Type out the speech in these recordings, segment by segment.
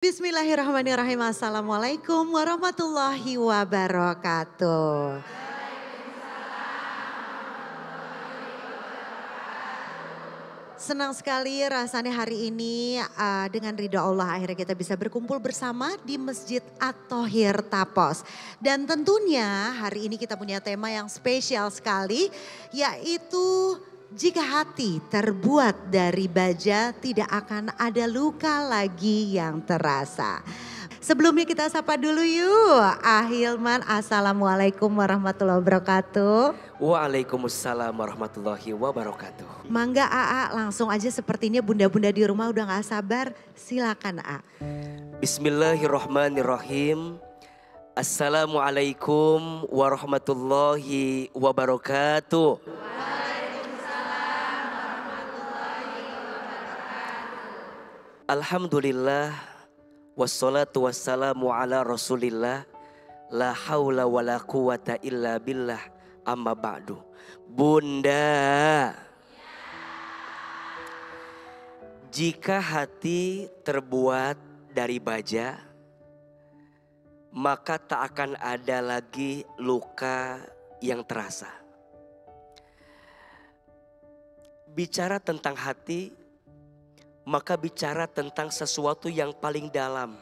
Bismillahirrahmanirrahim. Assalamualaikum warahmatullahi wabarakatuh. Senang sekali rasanya hari ini dengan ridho Allah akhirnya kita bisa berkumpul bersama di Masjid At-Thohir Tapos. Dan tentunya hari ini kita punya tema yang spesial sekali, yaitu jika hati terbuat dari baja tidak akan ada luka lagi yang terasa. Sebelumnya kita sapa dulu yuk, Ahilman. Assalamualaikum warahmatullahi wabarakatuh. Waalaikumsalam warahmatullahi wabarakatuh. Mangga AA, langsung aja sepertinya bunda-bunda di rumah udah gak sabar. Silakan AA. Bismillahirrahmanirrahim. Assalamualaikum warahmatullahi wabarakatuh. Alhamdulillah wassalatu wassalamu ala rasulillah. La haula wa la quwata illa billah, amma ba'du. Bunda, jika hati terbuat dari baja, maka tak akan ada lagi luka yang terasa. Bicara tentang hati, maka bicara tentang sesuatu yang paling dalam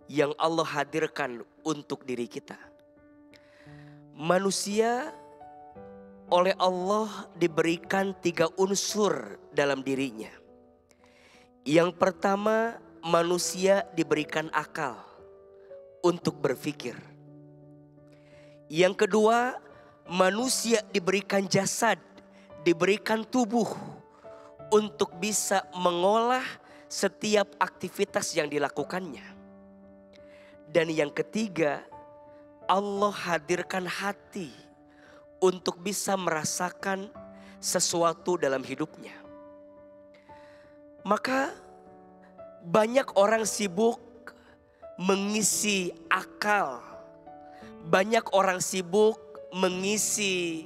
yang Allah hadirkan untuk diri kita. Manusia oleh Allah diberikan 3 unsur dalam dirinya. Yang pertama, manusia diberikan akal untuk berpikir. Yang kedua, manusia diberikan jasad, diberikan tubuh untuk bisa mengolah setiap aktivitas yang dilakukannya. Dan yang ketiga, Allah hadirkan hati untuk bisa merasakan sesuatu dalam hidupnya. Maka banyak orang sibuk mengisi akal. Banyak orang sibuk mengisi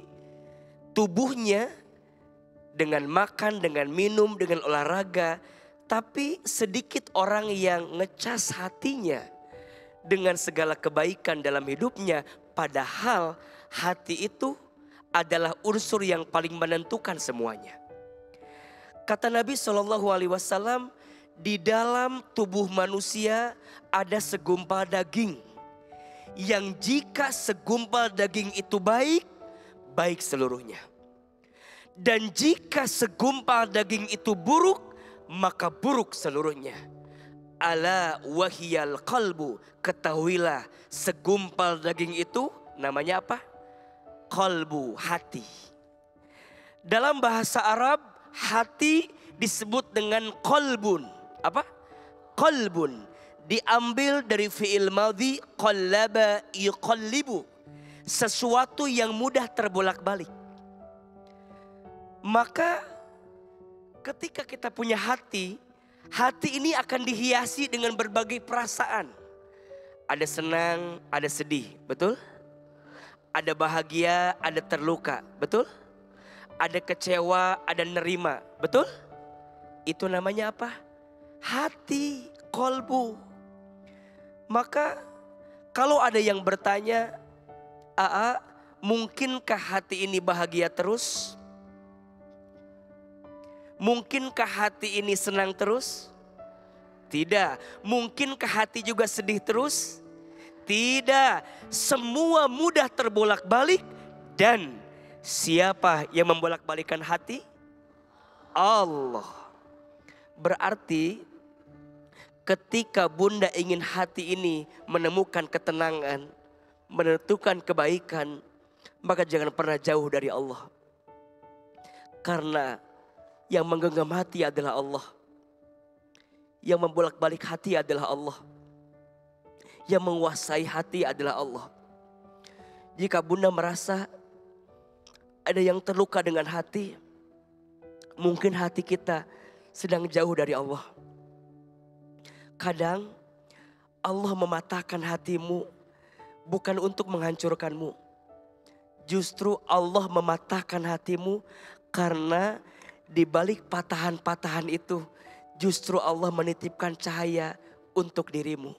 tubuhnya dengan makan, dengan minum, dengan olahraga. Tapi sedikit orang yang ngecas hatinya dengan segala kebaikan dalam hidupnya. Padahal hati itu adalah unsur yang paling menentukan semuanya. Kata Nabi SAW, di dalam tubuh manusia ada segumpal daging. Yang jika segumpal daging itu baik, baik seluruhnya. Dan jika segumpal daging itu buruk, maka buruk seluruhnya. Ala wahiyal qalbu, ketahuilah segumpal daging itu namanya apa? Qalbu, hati. Dalam bahasa Arab, hati disebut dengan qalbun. Apa? Qalbun. Diambil dari fi'il madhi qallaba yuqallibu. Sesuatu yang mudah terbolak-balik. Maka ketika kita punya hati, hati ini akan dihiasi dengan berbagai perasaan. Ada senang, ada sedih, betul? Ada bahagia, ada terluka, betul? Ada kecewa, ada nerima, betul? Itu namanya apa? Hati, kolbu. Maka kalau ada yang bertanya, AA, mungkinkah hati ini bahagia terus? Mungkinkah hati ini senang terus? Tidak. Mungkinkah hati juga sedih terus? Tidak. Semua mudah terbolak-balik. Dan siapa yang membolak-balikan hati? Allah. Berarti ketika bunda ingin hati ini menemukan ketenangan, menentukan kebaikan, maka jangan pernah jauh dari Allah. Karena yang menggenggam hati adalah Allah. Yang membolak-balik hati adalah Allah. Yang menguasai hati adalah Allah. Jika bunda merasa ada yang terluka dengan hati, mungkin hati kita sedang jauh dari Allah. Kadang Allah mematahkan hatimu bukan untuk menghancurkanmu. Justru Allah mematahkan hatimu karena di balik patahan-patahan itu justru Allah menitipkan cahaya untuk dirimu.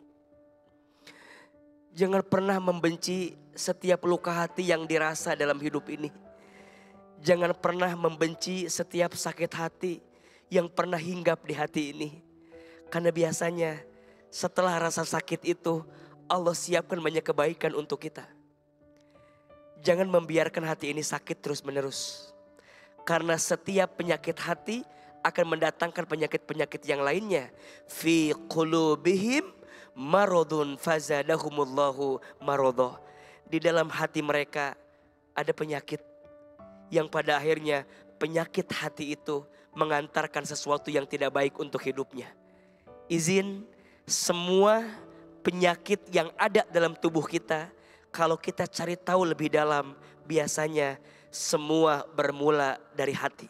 Jangan pernah membenci setiap luka hati yang dirasa dalam hidup ini. Jangan pernah membenci setiap sakit hati yang pernah hinggap di hati ini. Karena biasanya setelah rasa sakit itu Allah siapkan banyak kebaikan untuk kita. Jangan membiarkan hati ini sakit terus menerus. Karena setiap penyakit hati akan mendatangkan penyakit-penyakit yang lainnya. Fi qulubihim maradun fazadahumullahu maradah. Di dalam hati mereka ada penyakit yang pada akhirnya penyakit hati itu mengantarkan sesuatu yang tidak baik untuk hidupnya. Izin semua penyakit yang ada dalam tubuh kita, kalau kita cari tahu lebih dalam, biasanya semua bermula dari hati.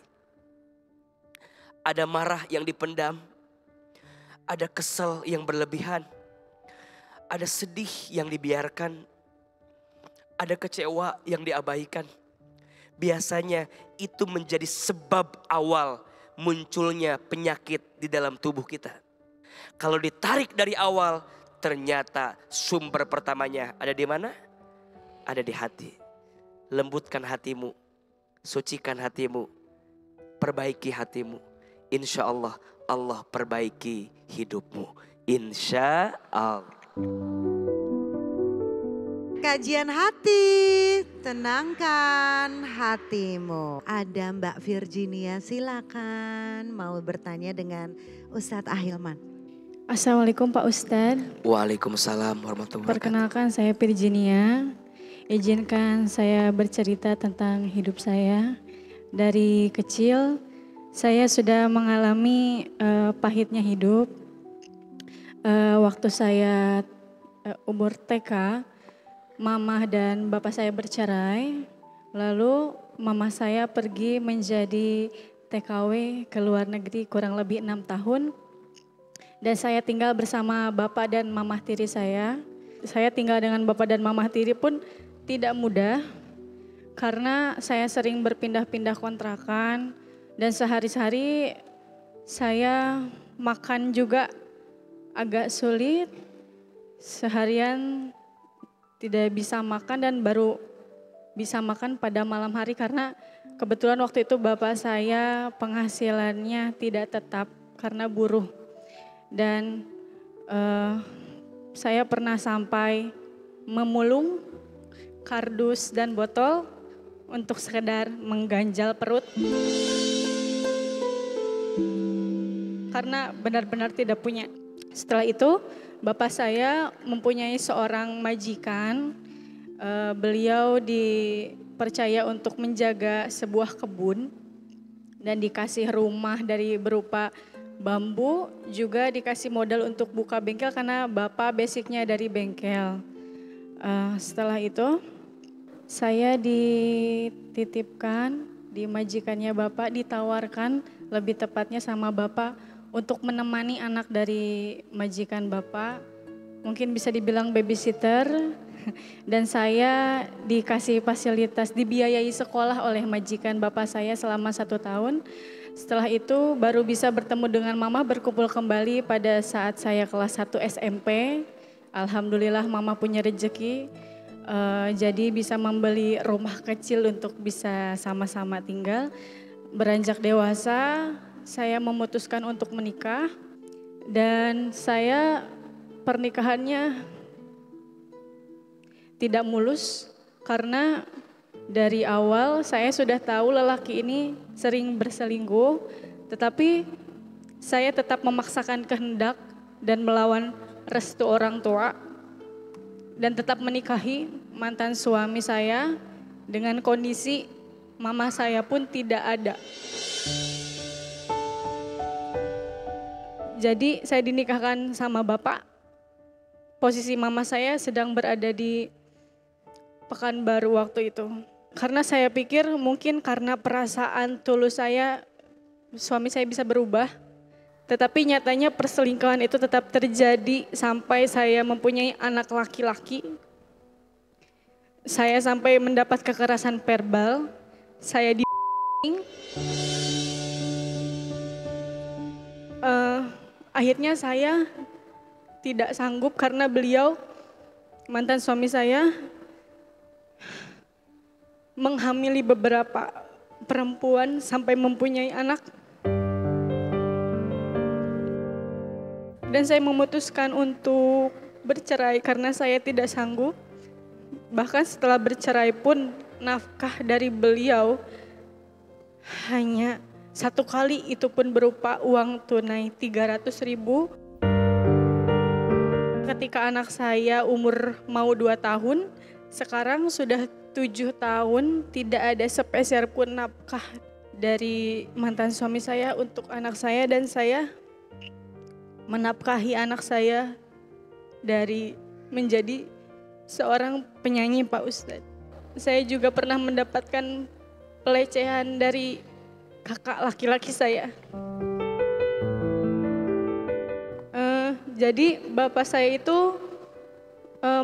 Ada marah yang dipendam, ada kesel yang berlebihan, ada sedih yang dibiarkan, ada kecewa yang diabaikan. Biasanya itu menjadi sebab awal munculnya penyakit di dalam tubuh kita. Kalau ditarik dari awal, ternyata sumber pertamanya ada di mana? Ada di hati. Lembutkan hatimu, sucikan hatimu, perbaiki hatimu. Insya Allah, Allah perbaiki hidupmu. Insya Allah. Kajian hati, tenangkan hatimu. Ada Mbak Virginia, silakan mau bertanya dengan Ustadz Ahilman. Assalamualaikum Pak Ustadz. Waalaikumsalam warahmatullahi wabarakatuh. Perkenalkan saya Virginia. Izinkan saya bercerita tentang hidup saya. Dari kecil saya sudah mengalami pahitnya hidup. Waktu saya umur TK, mama dan bapak saya bercerai. Lalu mama saya pergi menjadi TKW ke luar negeri kurang lebih 6 tahun. Dan saya tinggal bersama bapak dan mamah tiri saya. Saya tinggal dengan bapak dan mamah tiri pun tidak mudah. Karena saya sering berpindah-pindah kontrakan. Dan sehari-hari saya makan juga agak sulit. Seharian tidak bisa makan dan baru bisa makan pada malam hari. Karena kebetulan waktu itu bapak saya penghasilannya tidak tetap karena buruh. Dan saya pernah sampai memulung kardus dan botol untuk sekedar mengganjal perut. Karena benar-benar tidak punya. Setelah itu bapak saya mempunyai seorang majikan. Beliau dipercaya untuk menjaga sebuah kebun. Dan dikasih rumah dari berupa bambu, juga dikasih modal untuk buka bengkel karena bapak basicnya dari bengkel. Setelah itu saya dititipkan di majikannya bapak, ditawarkan lebih tepatnya sama bapak untuk menemani anak dari majikan bapak. Mungkin bisa dibilang babysitter. Dan saya dikasih fasilitas, dibiayai sekolah oleh majikan bapak saya selama 1 tahun. Setelah itu baru bisa bertemu dengan mama, berkumpul kembali pada saat saya kelas 1 SMP. Alhamdulillah mama punya rezeki, jadi bisa membeli rumah kecil untuk bisa sama-sama tinggal. Beranjak dewasa, saya memutuskan untuk menikah. Dan saya pernikahannya tidak mulus karena dari awal saya sudah tahu lelaki ini sering berselingkuh, tetapi saya tetap memaksakan kehendak dan melawan restu orang tua dan tetap menikahi mantan suami saya dengan kondisi mama saya pun tidak ada. Jadi saya dinikahkan sama bapak, posisi mama saya sedang berada di Pekanbaru waktu itu. Karena saya pikir mungkin karena perasaan tulus saya, suami saya bisa berubah. Tetapi nyatanya perselingkuhan itu tetap terjadi sampai saya mempunyai anak laki-laki. Saya sampai mendapat kekerasan verbal, saya akhirnya saya tidak sanggup karena beliau, mantan suami saya, menghamili beberapa perempuan sampai mempunyai anak. Dan saya memutuskan untuk bercerai karena saya tidak sanggup. Bahkan setelah bercerai pun nafkah dari beliau hanya satu kali, itu pun berupa uang tunai 300.000. Ketika anak saya umur mau 2 tahun, sekarang sudah 7 tahun tidak ada sepeser pun nafkah dari mantan suami saya untuk anak saya, dan saya menafkahi anak saya dari menjadi seorang penyanyi, Pak Ustadz. Saya juga pernah mendapatkan pelecehan dari kakak laki-laki saya. Jadi bapak saya itu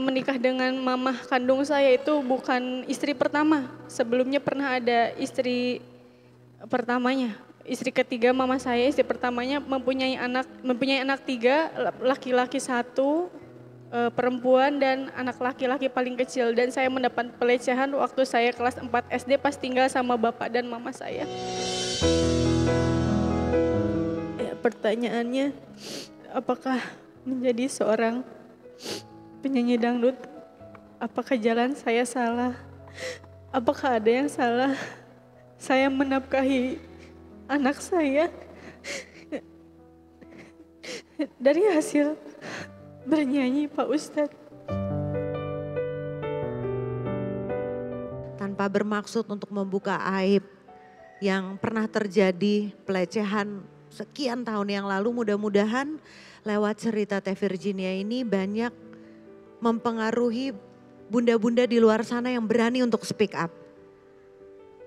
menikah dengan mama kandung saya itu bukan istri pertama. Sebelumnya pernah ada istri pertamanya. Istri ketiga mama saya, istri pertamanya mempunyai anak 3, laki-laki 1, perempuan dan anak laki-laki paling kecil. Dan saya mendapat pelecehan waktu saya kelas 4 SD pas tinggal sama bapak dan mama saya. Ya, pertanyaannya, apakah menjadi seorang penyanyi dangdut, apakah jalan saya salah? Apakah ada yang salah? Saya menafkahi anak saya dari hasil bernyanyi, Pak Ustadz. Tanpa bermaksud untuk membuka aib yang pernah terjadi, pelecehan sekian tahun yang lalu, mudah-mudahan lewat cerita Teh Virginia ini banyak mempengaruhi bunda-bunda di luar sana yang berani untuk speak up.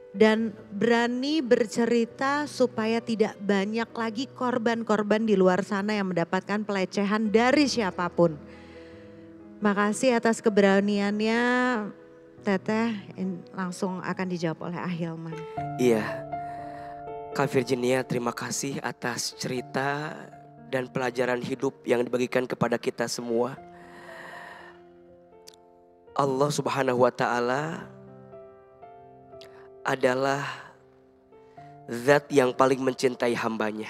Dan berani bercerita supaya tidak banyak lagi korban-korban di luar sana yang mendapatkan pelecehan dari siapapun. Makasih atas keberaniannya, Teteh. Langsung akan dijawab oleh Ahilman. Iya, Kak Virginia, terima kasih atas cerita dan pelajaran hidup yang dibagikan kepada kita semua. Allah Subhanahu wa Ta'ala adalah zat yang paling mencintai hambanya.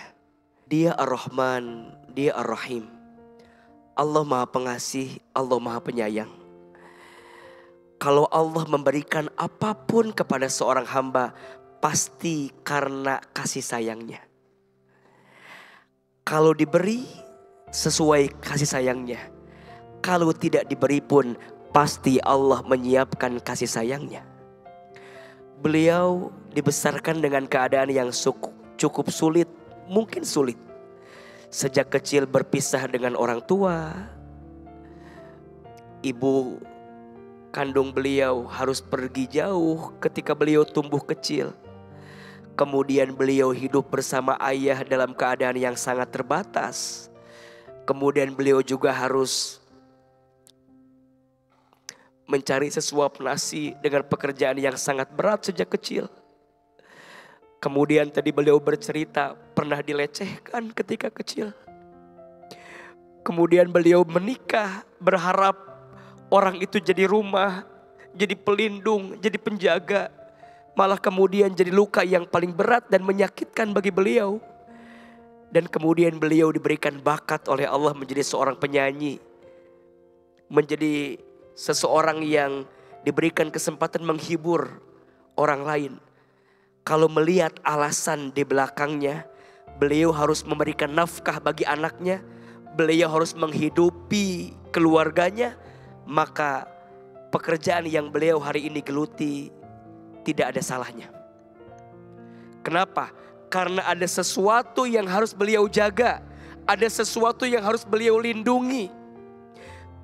Dia Ar-Rahman, dia Ar-Rahim. Allah Maha Pengasih, Allah Maha Penyayang. Kalau Allah memberikan apapun kepada seorang hamba, pasti karena kasih sayangnya. Kalau diberi, sesuai kasih sayangnya. Kalau tidak diberi pun, pasti Allah menyiapkan kasih sayangnya. Beliau dibesarkan dengan keadaan yang cukup sulit, mungkin sulit. Sejak kecil berpisah dengan orang tua. Ibu kandung beliau harus pergi jauh ketika beliau tumbuh kecil. Kemudian beliau hidup bersama ayah dalam keadaan yang sangat terbatas. Kemudian beliau juga harus mencari sesuap nasi dengan pekerjaan yang sangat berat sejak kecil. Kemudian tadi beliau bercerita pernah dilecehkan ketika kecil. Kemudian beliau menikah berharap orang itu jadi rumah, jadi pelindung, jadi penjaga. Malah kemudian jadi luka yang paling berat dan menyakitkan bagi beliau. Dan kemudian beliau diberikan bakat oleh Allah menjadi seorang penyanyi. Menjadi seseorang yang diberikan kesempatan menghibur orang lain. Kalau melihat alasan di belakangnya, beliau harus memberikan nafkah bagi anaknya, beliau harus menghidupi keluarganya, maka pekerjaan yang beliau hari ini geluti tidak ada salahnya. Kenapa? Karena ada sesuatu yang harus beliau jaga, ada sesuatu yang harus beliau lindungi.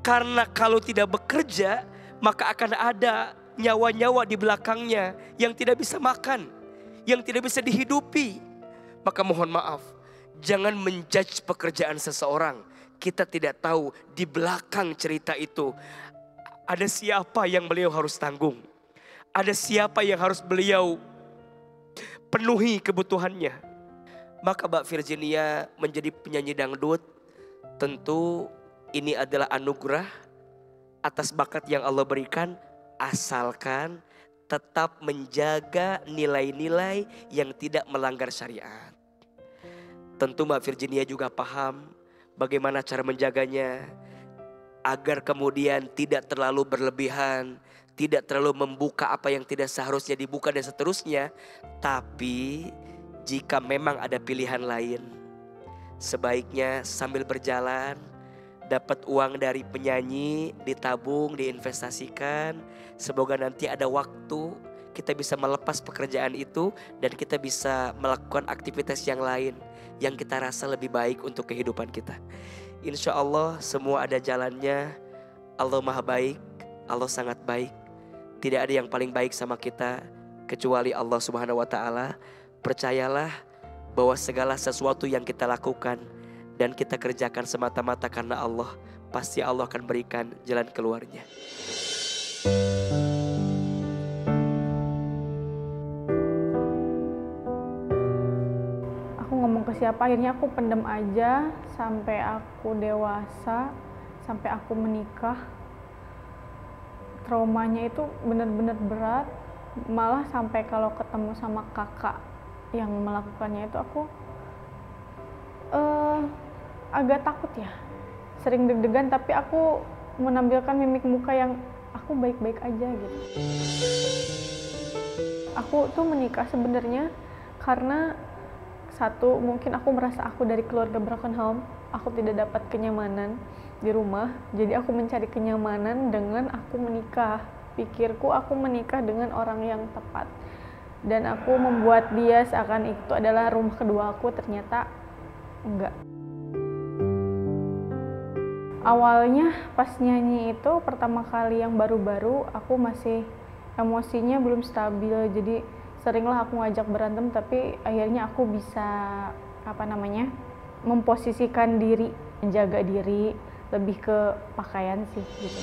Karena kalau tidak bekerja, maka akan ada nyawa-nyawa di belakangnya yang tidak bisa makan, yang tidak bisa dihidupi. Maka mohon maaf, jangan menjudge pekerjaan seseorang. Kita tidak tahu di belakang cerita itu ada siapa yang beliau harus tanggung. Ada siapa yang harus beliau penuhi kebutuhannya. Maka Mbak Virginia menjadi penyanyi dangdut tentu Ini adalah anugerah atas bakat yang Allah berikan, asalkan tetap menjaga nilai-nilai yang tidak melanggar syariat. Tentu Mbak Virginia juga paham bagaimana cara menjaganya agar kemudian tidak terlalu berlebihan, tidak terlalu membuka apa yang tidak seharusnya dibuka dan seterusnya. Tapi jika memang ada pilihan lain, sebaiknya sambil berjalan dapat uang dari penyanyi, ditabung, diinvestasikan. Semoga nanti ada waktu kita bisa melepas pekerjaan itu dan kita bisa melakukan aktivitas yang lain yang kita rasa lebih baik untuk kehidupan kita. Insya Allah semua ada jalannya. Allah maha baik, Allah sangat baik. Tidak ada yang paling baik sama kita kecuali Allah Subhanahu wa Ta'ala. Percayalah bahwa segala sesuatu yang kita lakukan dan kita kerjakan semata-mata karena Allah, pasti Allah akan berikan jalan keluarnya. Aku ngomong ke siapa, akhirnya aku pendem aja sampai aku dewasa, sampai aku menikah. Traumanya itu benar-benar berat, malah sampai kalau ketemu sama kakak yang melakukannya itu aku agak takut ya, sering deg-degan, tapi aku menampilkan mimik muka yang aku baik-baik aja gitu. Aku tuh menikah sebenarnya karena satu, mungkin aku merasa aku dari keluarga broken home, aku tidak dapat kenyamanan di rumah, jadi aku mencari kenyamanan dengan aku menikah. Pikirku aku menikah dengan orang yang tepat, dan aku membuat dia seakan itu adalah rumah kedua aku, ternyata enggak. Awalnya pas nyanyi itu pertama kali yang baru-baru, aku masih emosinya belum stabil, jadi seringlah aku ngajak berantem, tapi akhirnya aku bisa memposisikan diri, menjaga diri, lebih ke pakaian sih gitu.